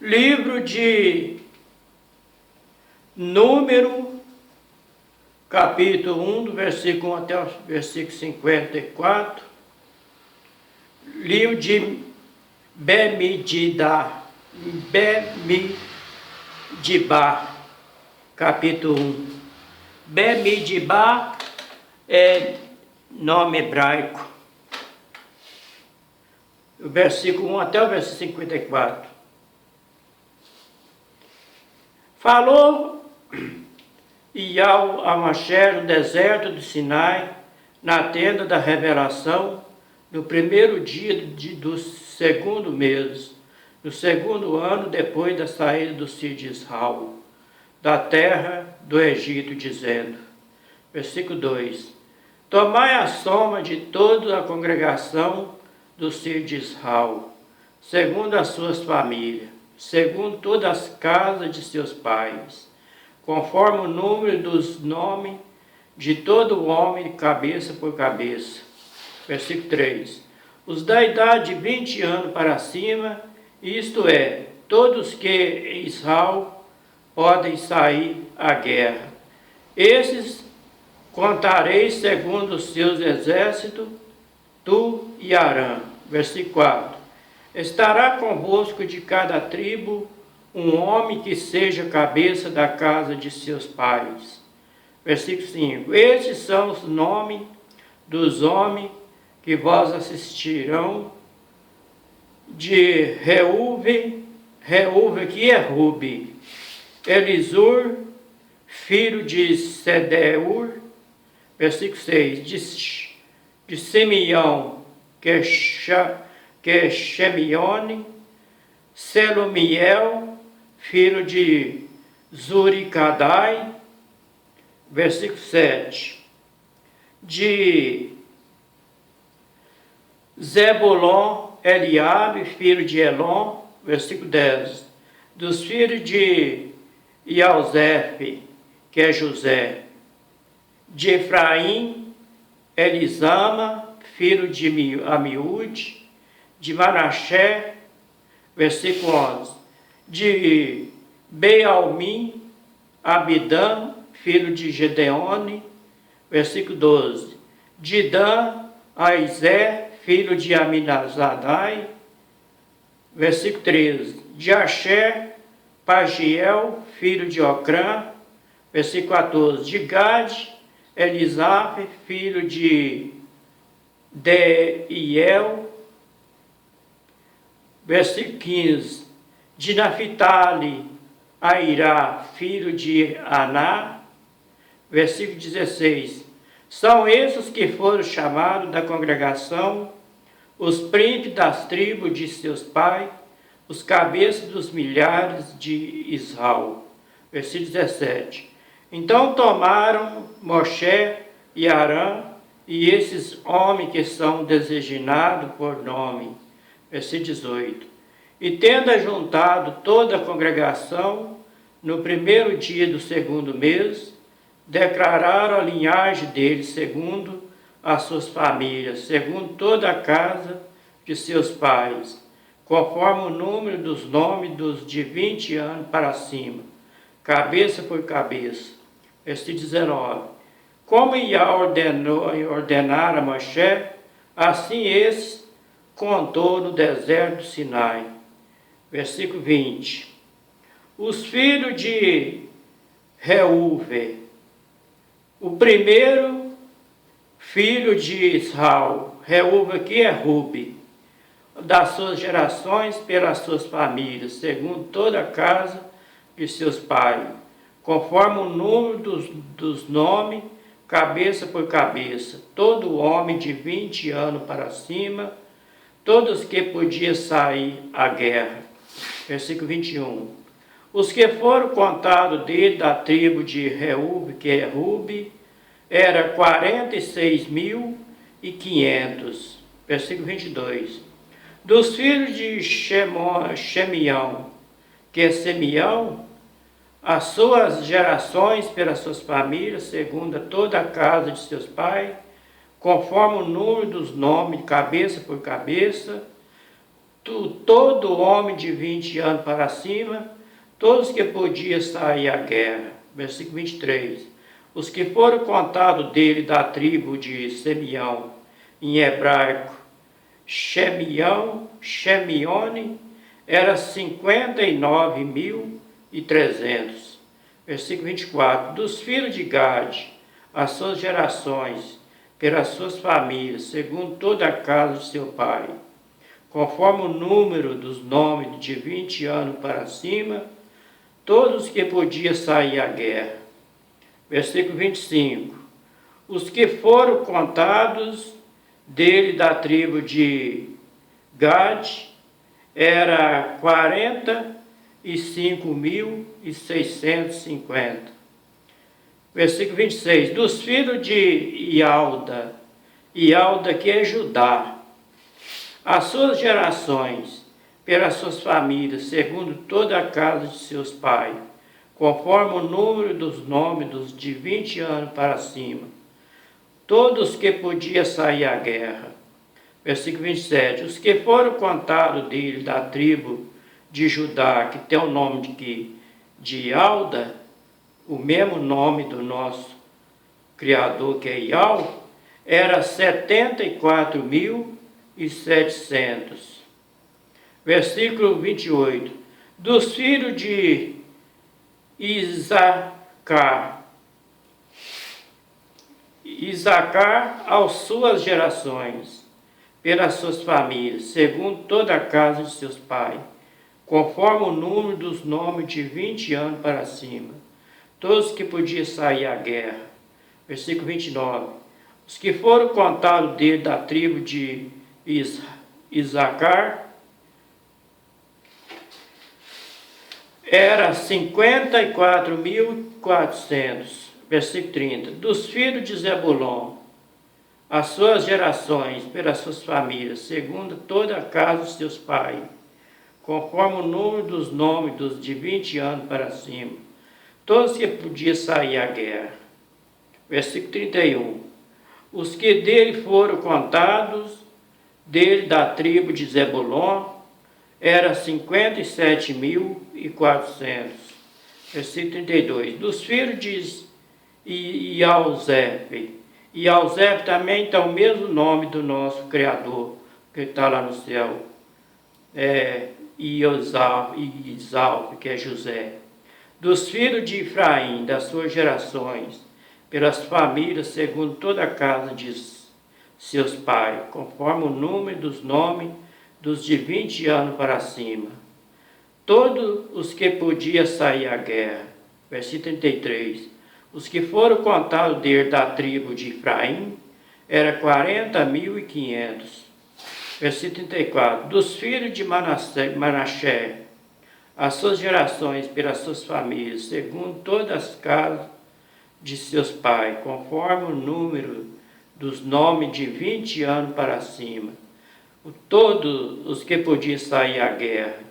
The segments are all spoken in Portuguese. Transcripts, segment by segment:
Livro de Número, capítulo 1, do versículo 1 até o versículo 54. Livro de Bemidibá, capítulo 1. Bemidibá é nome hebraico. O versículo 1 até o versículo 54. Falou Iau a Moshe no deserto do Sinai, na tenda da revelação, no primeiro dia do segundo mês, no segundo ano depois da saída dos filhos de Israel, da terra do Egito, dizendo, versículo 2, tomai a soma de toda a congregação dos filhos de Israel, segundo as suas famílias, segundo todas as casas de seus pais, conforme o número dos nomes de todo homem, cabeça por cabeça. Versículo 3. Os da idade de 20 anos para cima, isto é, todos que em Israel podem sair à guerra. Esses contareis segundo os seus exércitos, tu e Arã. Versículo 4. Estará convosco de cada tribo um homem que seja cabeça da casa de seus pais. Versículo 5. Estes são os nomes dos homens que vos assistirão de Reuve, que é Rubi, Elisur, filho de Sedeur. Versículo 6. De Simeão, que é Shemione, Selumiel, filho de Zuricadai. Versículo 7. De Zebulon, Eliabe, filho de Elon. Versículo 10. Dos filhos de Ialzefe, que é José. De Efraim, Elisama, filho de Amiúde. De Manassés, versículo 11, de Bealmim, Abidã, filho de Gedeone, versículo 12, de Dan, Aizé, filho de Aminazadai, versículo 13, de Asher, Pagiel, filho de Ocrã, versículo 14, de Gade, Elisafe, filho de Deiel, versículo 15, de Naphtali, Airá, filho de Aná, versículo 16, são esses que foram chamados da congregação, os príncipes das tribos de seus pais, os cabeças dos milhares de Israel. Versículo 17, então tomaram Moshe e Arã, e esses homens que são designados por nome. Versículo 18. E tendo ajuntado toda a congregação, no primeiro dia do segundo mês, declararam a linhagem deles segundo as suas famílias, segundo toda a casa de seus pais, conforme o número dos nomes dos de 20 anos para cima, cabeça por cabeça. Versículo 19. Como Iá ordenara a Moshe, assim esses contou no deserto do Sinai. Versículo 20. Os filhos de Reuve, o primeiro filho de Israel, Reuve que é Rubi, das suas gerações pelas suas famílias, segundo toda a casa de seus pais, conforme o número dos nomes, cabeça por cabeça, todo homem de 20 anos para cima, todos que podiam sair à guerra. Versículo 21. Os que foram contados dele da tribo de Reuve, que é Rubi, era 46.500. Versículo 22. Dos filhos de Shemião, que é Simeão, as suas gerações pelas suas famílias, segundo toda a casa de seus pais, conforme o número dos nomes, cabeça por cabeça, todo homem de 20 anos para cima, todos que podiam sair à guerra. Versículo 23. Os que foram contados dele da tribo de Simeão, em hebraico, Shemione, era 59.300. Versículo 24. Dos filhos de Gade, as suas gerações, pelas suas famílias, segundo toda a casa de seu pai, conforme o número dos nomes de 20 anos para cima, todos que podiam sair à guerra. Versículo 25. Os que foram contados dele da tribo de Gade era 45.650. Versículo 26. Dos filhos de Ialda que é Judá, as suas gerações, pelas suas famílias, segundo toda a casa de seus pais, conforme o número dos nomes dos de 20 anos para cima, todos que podiam sair à guerra. Versículo 27. Os que foram contados dele da tribo de Judá, que tem o nome de Alda, o mesmo nome do nosso Criador, que é Ial, era 74.700. Versículo 28. Dos filhos de Isacar, às suas gerações, pelas suas famílias, segundo toda a casa de seus pais, conforme o número dos nomes de 20 anos para cima, todos que podiam sair à guerra. Versículo 29. Os que foram contados dele da tribo de Isacar era 54.400. Versículo 30. Dos filhos de Zebulon, as suas gerações, pelas suas famílias, segundo toda a casa de seus pais, conforme o número dos nomes dos de 20 anos para cima, todos que podiam sair à guerra. Versículo 31. Os que dele foram contados, dele da tribo de Zebulon, era 57.400. Versículo 32. Dos filhos de Ialzep. Ialzep também está o mesmo nome do nosso Criador, que está lá no céu. Isalf, que é José. Dos filhos de Efraim, das suas gerações, pelas famílias, segundo toda a casa de seus pais, conforme o número dos nomes dos de 20 anos para cima, todos os que podiam sair à guerra. Versículo 33. Os que foram contados dele da tribo de Efraim era 40.500. Versículo 34. Dos filhos de Manassés, as suas gerações, pelas suas famílias, segundo todas as casas de seus pais, conforme o número dos nomes de 20 anos para cima, todos os que podiam sair à guerra.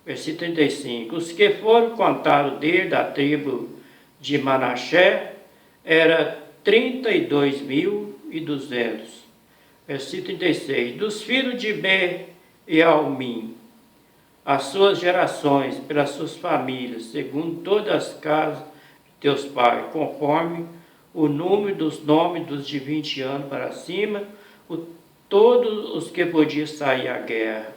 Versículo 35. Os que foram contados dele da tribo de Manassés era 32.200. Versículo 36. Dos filhos de Bealmim, as suas gerações, pelas suas famílias, segundo todas as casas de teus pais, conforme o número dos nomes dos de 20 anos para cima, todos os que podiam sair à guerra.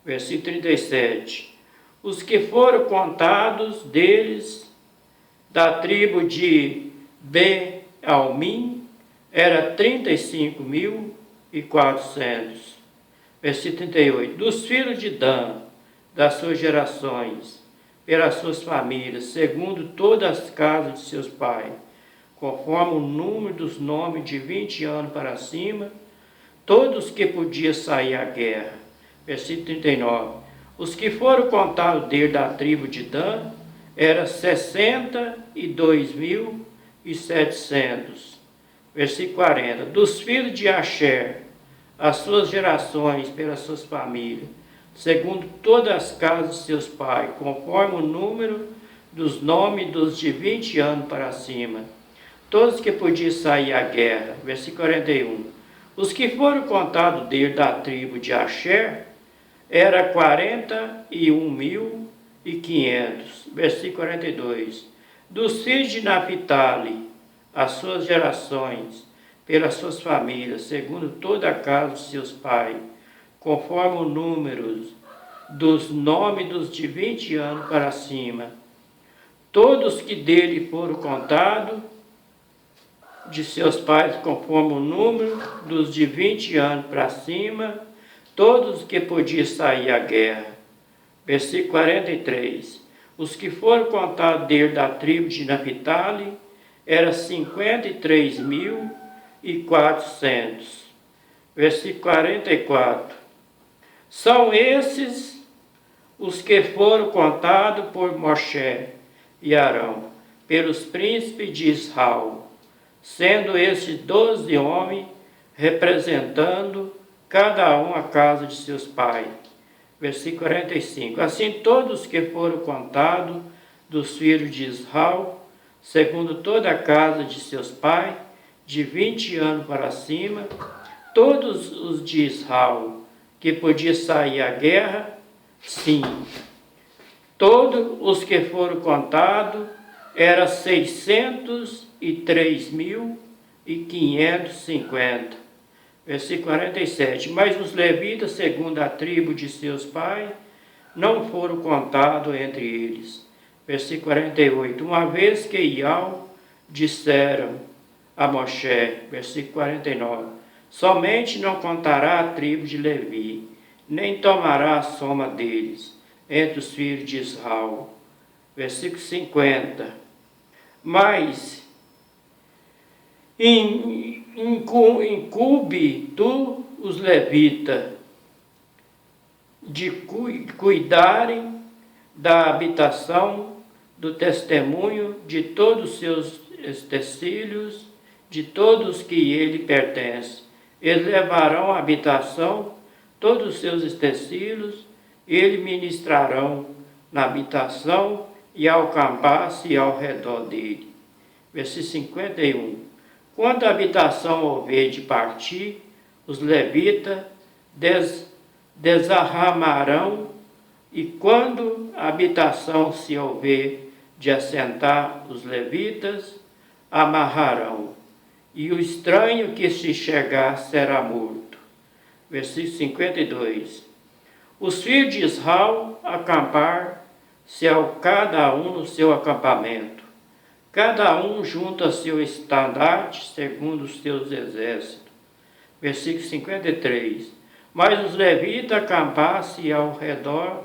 Versículo 37. Os que foram contados deles, da tribo de Bealmim, era 35.400. Versículo 38. Dos filhos de Dan, das suas gerações, pelas suas famílias, segundo todas as casas de seus pais, conforme o número dos nomes de 20 anos para cima, todos que podiam sair à guerra. Versículo 39. Os que foram contados dele da tribo de Dan era 62.700. Versículo 40. Dos filhos de Asher, as suas gerações, pelas suas famílias, segundo todas as casas de seus pais, conforme o número dos nomes dos de 20 anos para cima, todos que podiam sair à guerra. Versículo 41. Os que foram contados dele da tribo de Asher era 41.500. Versículo 42. Dos filhos de Naphtali, as suas gerações, pelas suas famílias, segundo toda a casa de seus pais, conforme o número dos nomes de 20 anos para cima. Todos que dele foram contados, de seus pais, conforme o número dos de 20 anos para cima, todos que podiam sair à guerra. Versículo 43. Os que foram contados dele da tribo de Naphtali eram 53.400. Versículo 44. São esses os que foram contados por Moshe e Arão, pelos príncipes de Israel, sendo esses 12 homens, representando cada um a casa de seus pais. Versículo 45. Assim todos que foram contados dos filhos de Israel, segundo toda a casa de seus pais, de 20 anos para cima, todos os de Israel que podiam sair à guerra, sim. Todos os que foram contados eram 603.550. Versículo 47. Mas os levitas, segundo a tribo de seus pais, não foram contados entre eles. Versículo 48. Uma vez que Iau disseram a Moshe, versículo 49, somente não contará a tribo de Levi, nem tomará a soma deles entre os filhos de Israel. Versículo 50. Mas incumbe tu os levitas de cuidarem da habitação do testemunho de todos os seus utensílios, de todos que ele pertence. Eles levarão à habitação todos os seus utensílios, eles ministrarão na habitação e ao acampar-se ao redor dele. Versículo 51. Quando a habitação houver de partir, os levitas desarramarão, e quando a habitação se houver de assentar, os levitas amarrarão, e o estranho que se chegar será morto. Versículo 52. Os filhos de Israel acampar-se cada um no seu acampamento, cada um junto a seu estandarte, segundo os seus exércitos. Versículo 53. Mas os levitas acamparam-se ao redor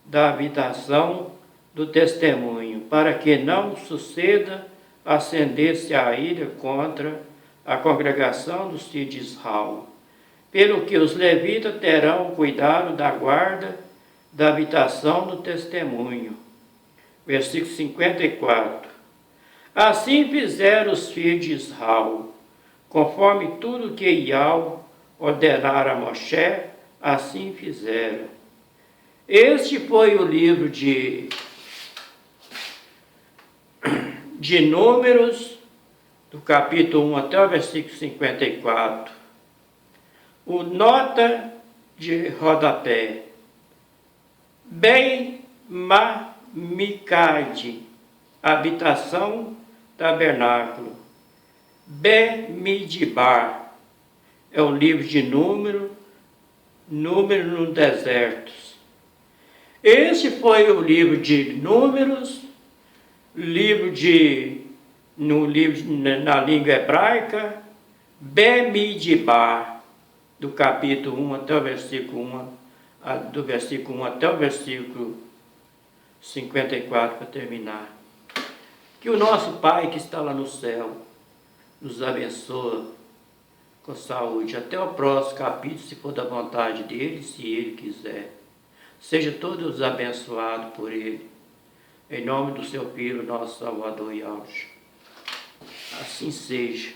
da habitação do testemunho, para que não suceda acender-se a ira contra a congregação dos filhos de Israel. Pelo que os levitas terão cuidado da guarda da habitação do testemunho. Versículo 54. Assim fizeram os filhos de Israel, conforme tudo que Iau ordenara a Moshe, assim fizeram. Este foi o livro de Números, do capítulo 1 até o versículo 54. O nota de rodapé. Bem-Mamicade, habitação, tabernáculo. Bemidbar, é o livro de Número no deserto. Esse foi o livro de Números, na língua hebraica, Bemidbar, do capítulo 1 até o versículo 1, do versículo 1 até o versículo 54, para terminar. Que o nosso Pai que está lá no céu nos abençoe com saúde. Até o próximo capítulo, se for da vontade dele, se ele quiser. Seja todos abençoados por ele. Em nome do seu Filho, nosso Salvador e Auge. Assim seja.